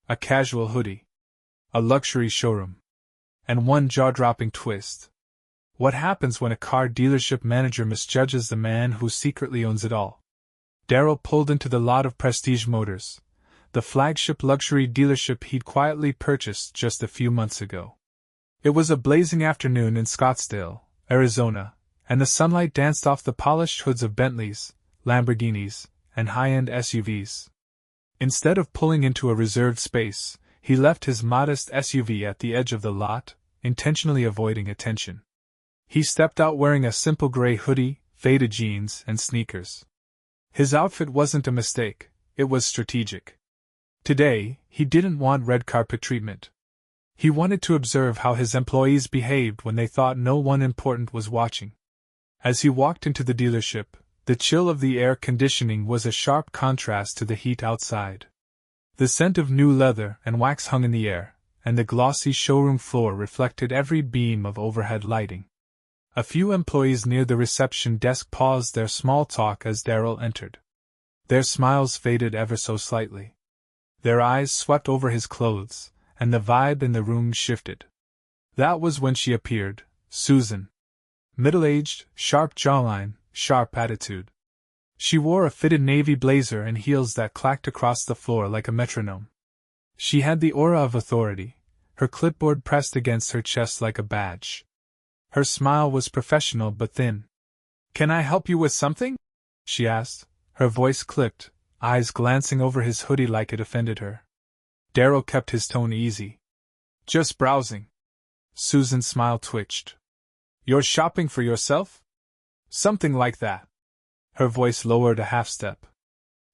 a casual hoodie, a luxury showroom, and one jaw-dropping twist. What happens when a car dealership manager misjudges the man who secretly owns it all? Darrell pulled into the lot of Prestige Motors, the flagship luxury dealership he'd quietly purchased just a few months ago. It was a blazing afternoon in Scottsdale, Arizona, and the sunlight danced off the polished hoods of Bentleys, Lamborghinis, and high-end SUVs. Instead of pulling into a reserved space, he left his modest SUV at the edge of the lot, intentionally avoiding attention. He stepped out wearing a simple gray hoodie, faded jeans, and sneakers. His outfit wasn't a mistake, it was strategic. Today, he didn't want red carpet treatment. He wanted to observe how his employees behaved when they thought no one important was watching. As he walked into the dealership, the chill of the air conditioning was a sharp contrast to the heat outside. The scent of new leather and wax hung in the air, and the glossy showroom floor reflected every beam of overhead lighting. A few employees near the reception desk paused their small talk as Darrell entered. Their smiles faded ever so slightly. Their eyes swept over his clothes, and the vibe in the room shifted. That was when she appeared, Susan. Middle-aged, sharp jawline, sharp attitude. She wore a fitted navy blazer and heels that clacked across the floor like a metronome. She had the aura of authority, her clipboard pressed against her chest like a badge. Her smile was professional but thin. "Can I help you with something?" she asked, her voice clipped, eyes glancing over his hoodie like it offended her. Darrell kept his tone easy. "Just browsing." Susan's smile twitched. "You're shopping for yourself?" "Something like that." Her voice lowered a half-step.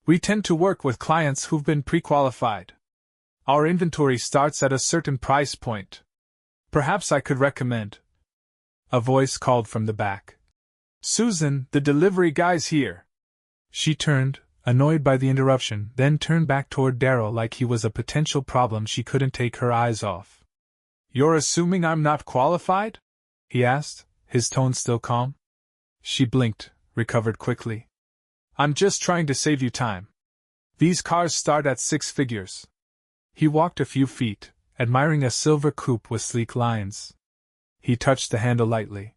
"We tend to work with clients who've been pre-qualified. Our inventory starts at a certain price point. Perhaps I could recommend." A voice called from the back. "Susan, the delivery guy's here." She turned, annoyed by the interruption, then turned back toward Darrell like he was a potential problem she couldn't take her eyes off. "You're assuming I'm not qualified?" he asked, his tone still calm. She blinked, recovered quickly. "I'm just trying to save you time. These cars start at 6 figures. He walked a few feet, admiring a silver coupe with sleek lines. He touched the handle lightly.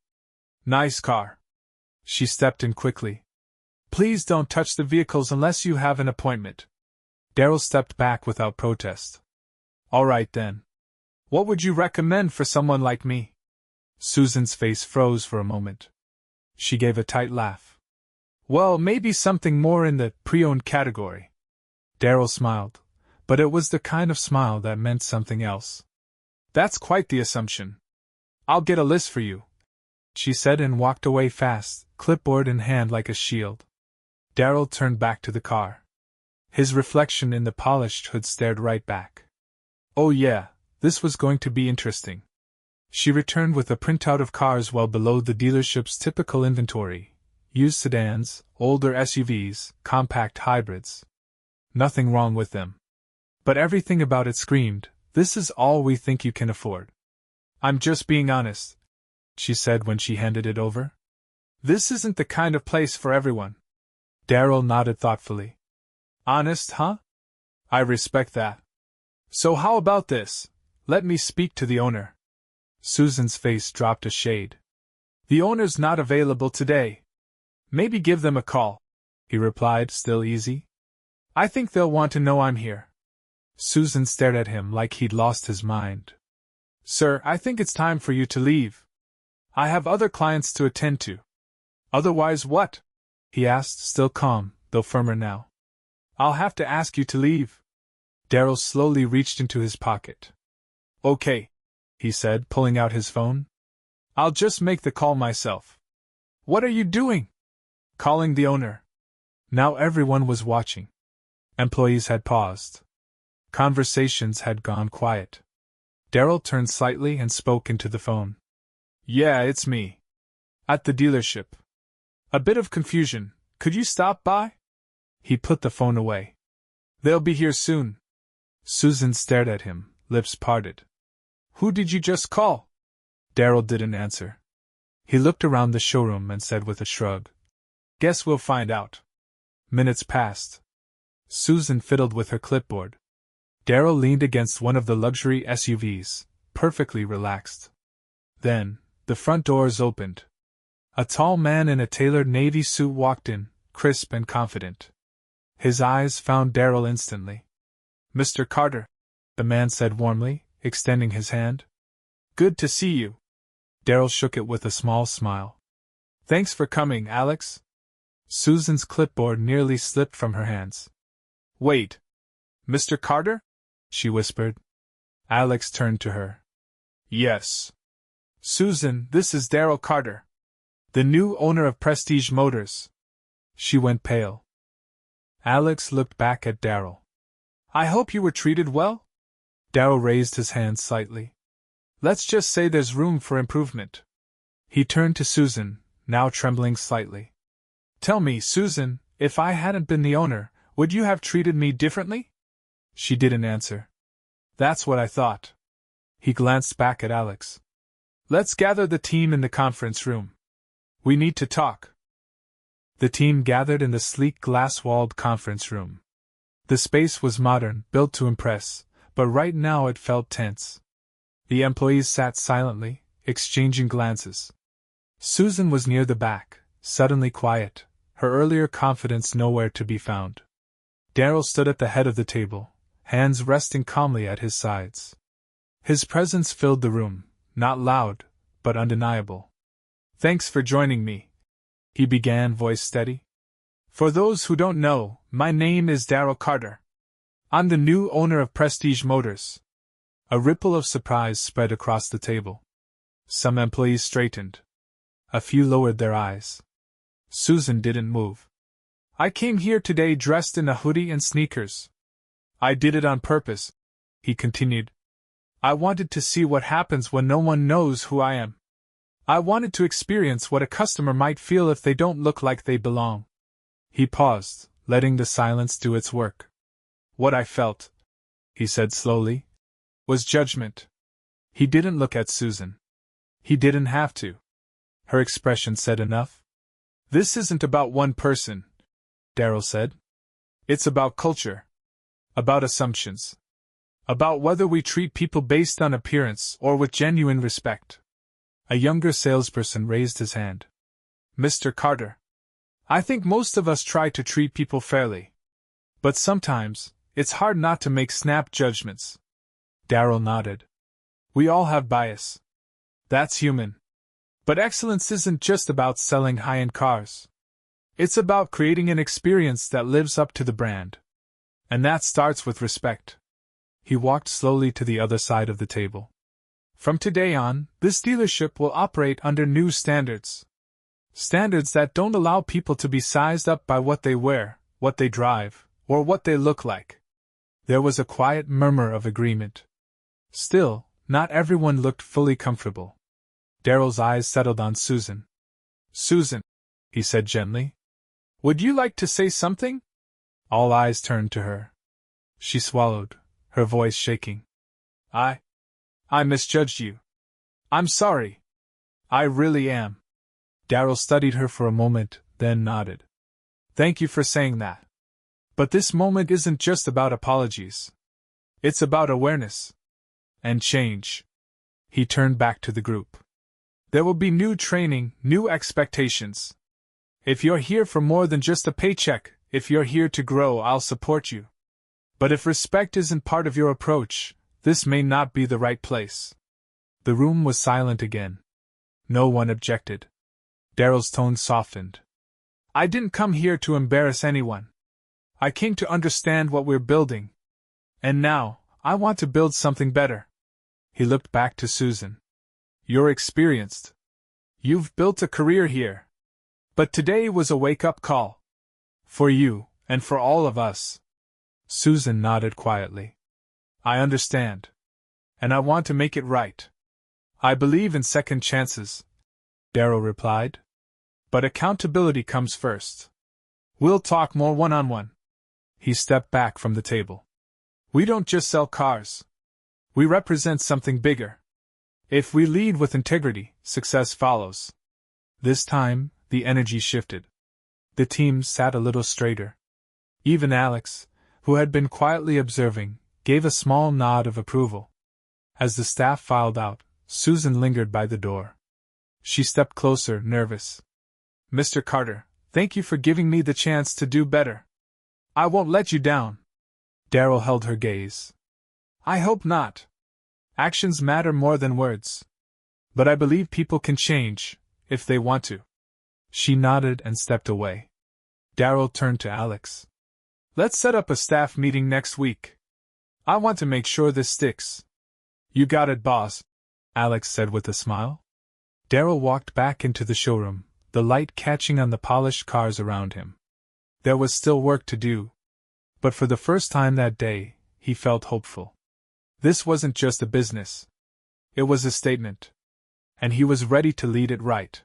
"Nice car." She stepped in quickly. "Please don't touch the vehicles unless you have an appointment." Darrell stepped back without protest. "All right then. What would you recommend for someone like me?" Susan's face froze for a moment. She gave a tight laugh. "Well, maybe something more in the pre-owned category." Darrell smiled, but it was the kind of smile that meant something else. "That's quite the assumption. I'll get a list for you," she said and walked away fast, clipboard in hand like a shield. Darrell turned back to the car. His reflection in the polished hood stared right back. Oh yeah, this was going to be interesting. She returned with a printout of cars well below the dealership's typical inventory: used sedans, older SUVs, compact hybrids. Nothing wrong with them. But everything about it screamed, "This is all we think you can afford." "I'm just being honest," she said when she handed it over. "This isn't the kind of place for everyone." Darrell nodded thoughtfully. "Honest, huh? I respect that. So how about this? Let me speak to the owner." Susan's face dropped a shade. "The owner's not available today. Maybe give them a call," he replied, still easy. "I think they'll want to know I'm here." Susan stared at him like he'd lost his mind. "Sir, I think it's time for you to leave. I have other clients to attend to." "Otherwise what?" he asked, still calm, though firmer now. "I'll have to ask you to leave." Darrell slowly reached into his pocket. "Okay," he said, pulling out his phone. "I'll just make the call myself." "What are you doing?" "Calling the owner." Now everyone was watching. Employees had paused. Conversations had gone quiet. Darrell turned slightly and spoke into the phone. "Yeah, it's me. At the dealership. A bit of confusion. Could you stop by?" He put the phone away. "They'll be here soon." Susan stared at him, lips parted. "Who did you just call?" Darrell didn't answer. He looked around the showroom and said with a shrug, "Guess we'll find out." Minutes passed. Susan fiddled with her clipboard. Darrell leaned against one of the luxury SUVs, perfectly relaxed. Then, the front doors opened. A tall man in a tailored navy suit walked in, crisp and confident. His eyes found Darrell instantly. "Mr. Carter," the man said warmly, extending his hand. "Good to see you." Darrell shook it with a small smile. "Thanks for coming, Alex." Susan's clipboard nearly slipped from her hands. "Wait. Mr. Carter?" she whispered. Alex turned to her. "Yes. Susan, this is Darrell Carter, the new owner of Prestige Motors." She went pale. Alex looked back at Darrell. "I hope you were treated well?" Darrell raised his hand slightly. "Let's just say there's room for improvement." He turned to Susan, now trembling slightly. "Tell me, Susan, if I hadn't been the owner, would you have treated me differently?" She didn't answer. "That's what I thought." He glanced back at Alex. "Let's gather the team in the conference room. We need to talk." The team gathered in the sleek glass-walled conference room. The space was modern, built to impress, but right now it felt tense. The employees sat silently, exchanging glances. Susan was near the back, suddenly quiet, her earlier confidence nowhere to be found. Darrell stood at the head of the table, hands resting calmly at his sides. His presence filled the room, not loud, but undeniable. "Thanks for joining me," he began, voice steady. "For those who don't know, my name is Darrell Carter. I'm the new owner of Prestige Motors." A ripple of surprise spread across the table. Some employees straightened. A few lowered their eyes. Susan didn't move. "I came here today dressed in a hoodie and sneakers. I did it on purpose," he continued. "I wanted to see what happens when no one knows who I am. I wanted to experience what a customer might feel if they don't look like they belong." He paused, letting the silence do its work. "What I felt," he said slowly, "was judgment." He didn't look at Susan. He didn't have to. Her expression said enough. "This isn't about one person," Darrell said. "It's about culture. About assumptions. About whether we treat people based on appearance or with genuine respect." A younger salesperson raised his hand. "Mr. Carter, I think most of us try to treat people fairly. But sometimes, it's hard not to make snap judgments." Darrell nodded. "We all have bias. That's human. But excellence isn't just about selling high-end cars. It's about creating an experience that lives up to the brand. And that starts with respect." He walked slowly to the other side of the table. "From today on, this dealership will operate under new standards. Standards that don't allow people to be sized up by what they wear, what they drive, or what they look like." There was a quiet murmur of agreement. Still, not everyone looked fully comfortable. Darrell's eyes settled on Susan. "Susan," he said gently, "would you like to say something?" All eyes turned to her. She swallowed, her voice shaking. I misjudged you. I'm sorry. I really am." Darrell studied her for a moment, then nodded. "Thank you for saying that. But this moment isn't just about apologies. It's about awareness. And change." He turned back to the group. "There will be new training, new expectations. If you're here for more than just a paycheck, if you're here to grow, I'll support you. But if respect isn't part of your approach, this may not be the right place." The room was silent again. No one objected. Darrell's tone softened. "I didn't come here to embarrass anyone. I came to understand what we're building. And now, I want to build something better." He looked back to Susan. "You're experienced. You've built a career here. But today was a wake-up call. For you, and for all of us." Susan nodded quietly. "I understand. And I want to make it right. I believe in second chances," Darrell replied. "But accountability comes first. We'll talk more one-on-one." He stepped back from the table. "We don't just sell cars. We represent something bigger. If we lead with integrity, success follows." This time, the energy shifted. The team sat a little straighter. Even Alex, who had been quietly observing, gave a small nod of approval. As the staff filed out, Susan lingered by the door. She stepped closer, nervous. "Mr. Carter, thank you for giving me the chance to do better. I won't let you down." Darrell held her gaze. "I hope not. Actions matter more than words. But I believe people can change, if they want to." She nodded and stepped away. Darrell turned to Alex. "Let's set up a staff meeting next week. I want to make sure this sticks." "You got it, boss," Alex said with a smile. Darrell walked back into the showroom, the light catching on the polished cars around him. There was still work to do. But for the first time that day, he felt hopeful. This wasn't just a business. It was a statement. And he was ready to lead it right.